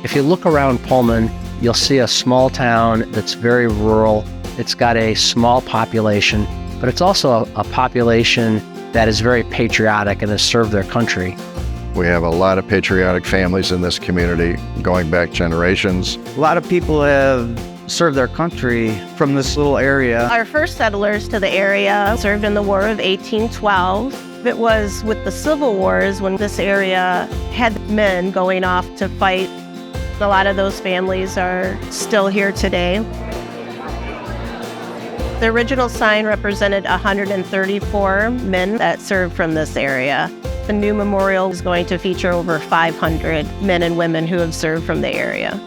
If you look around Pullman, you'll see a small town that's very rural. It's got a small population, but it's also a population that is very patriotic and has served their country. We have a lot of patriotic families in this community going back generations. A lot of people have served their country from this little area. Our first settlers to the area served in the War of 1812. It was with the Civil Wars when this area had men going off to fight. A lot of those families are still here today. The original sign represented 134 men that served from this area. The new memorial is going to feature over 500 men and women who have served from the area.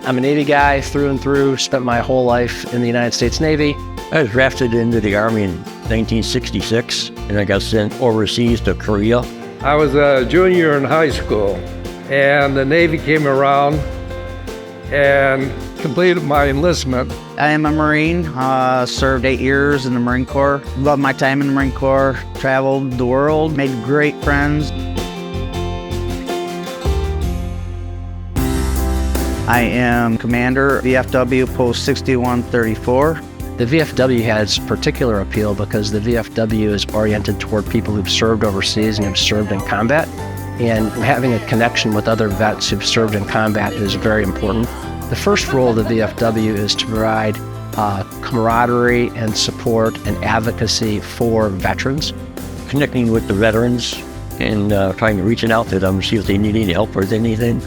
I'm a Navy guy through and through, spent my whole life in the United States Navy. I was drafted into the Army in 1966, and I got sent overseas to Korea. I was a junior in high school, and the Navy came around and completed my enlistment. I am a Marine, served 8 years in the Marine Corps. Loved my time in the Marine Corps, traveled the world, made great friends. I am Commander, VFW Post 6134. The VFW has particular appeal because the VFW is oriented toward people who've served overseas and have served in combat. And having a connection with other vets who've served in combat is very important. The first role of the VFW is to provide camaraderie and support and advocacy for veterans. Connecting with the veterans and trying to reach out to them, see if they need any help with anything.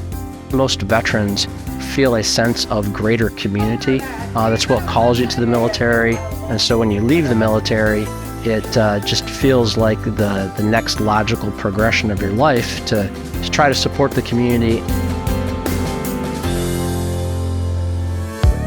Most veterans feel a sense of greater community. That's what calls you to the military. And so when you leave the military, it just feels like the next logical progression of your life to try to support the community.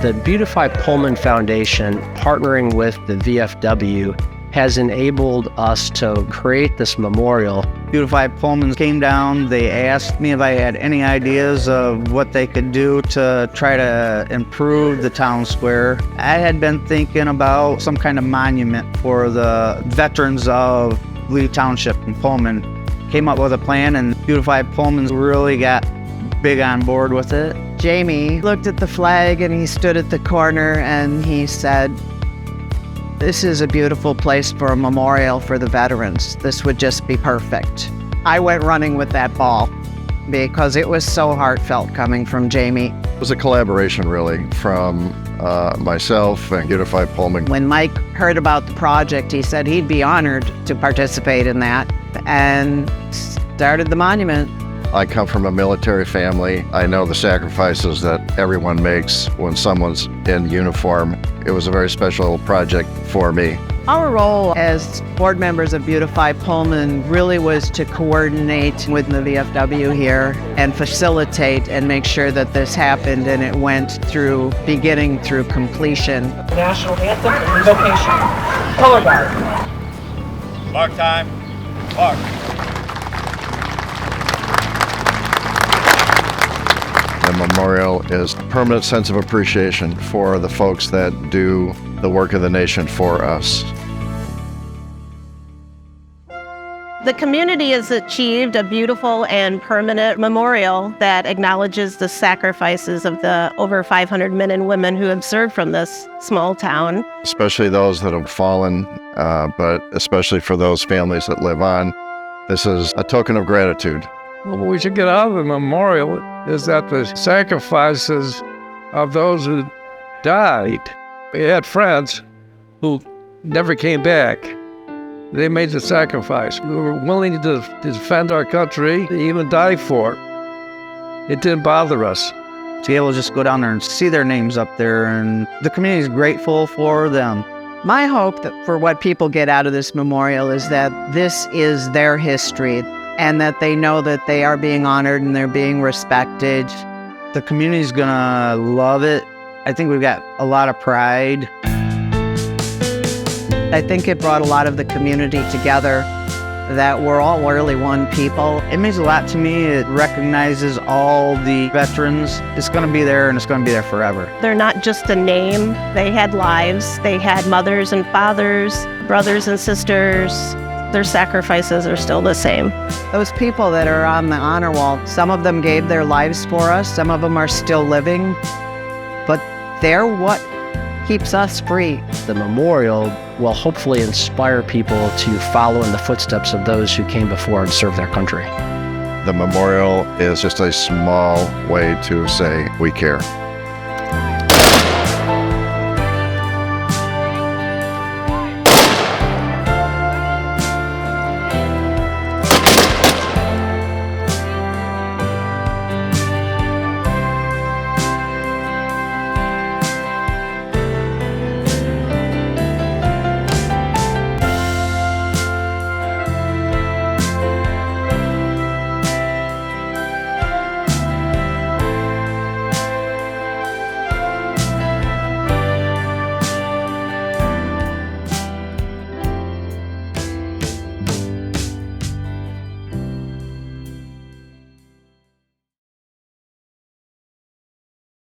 The Beautify Pullman Foundation, partnering with the VFW, has enabled us to create this memorial. Beautify Pullman came down. They asked me if I had any ideas of what they could do to try to improve the town square. I had been thinking about some kind of monument for the veterans of Lee Township in Pullman. Came up with a plan, and Beautify Pullman really got big on board with it. Jamie looked at the flag and he stood at the corner and he said, "This is a beautiful place for a memorial for the veterans. This would just be perfect." I went running with that ball because it was so heartfelt coming from Jamie. It was a collaboration, really, from myself and Beautify Pullman. When Mike heard about the project, he said he'd be honored to participate in that and started the monument. I come from a military family. I know the sacrifices that everyone makes when someone's in uniform. It was a very special project for me. Our role as board members of Beautify Pullman really was to coordinate with the VFW here and facilitate and make sure that this happened and it went through beginning through completion. National anthem and invocation. Color guard. Mark time. Mark. The memorial is a permanent sense of appreciation for the folks that do the work of the nation for us. The community has achieved a beautiful and permanent memorial that acknowledges the sacrifices of the over 500 men and women who have served from this small town. Especially those that have fallen, but especially for those families that live on. This is a token of gratitude. What we should get out of the memorial is that the sacrifices of those who died. We had friends who never came back. They made the sacrifice. We were willing to defend our country, to even die for it. It didn't bother us. To be able to just go down there and see their names up there, and the community is grateful for them. My hope that for what people get out of this memorial is that this is their history and that they know that they are being honored and they're being respected. The community's gonna love it. I think we've got a lot of pride. I think it brought a lot of the community together, that we're all really one people. It means a lot to me. It recognizes all the veterans. It's gonna be there and it's gonna be there forever. They're not just a name. They had lives. They had mothers and fathers, brothers and sisters. their sacrifices are still the same. Those people that are on the honor wall, some of them gave their lives for us, some of them are still living, but they're what keeps us free. The memorial will hopefully inspire people to follow in the footsteps of those who came before and served their country. The memorial is just a small way to say we care.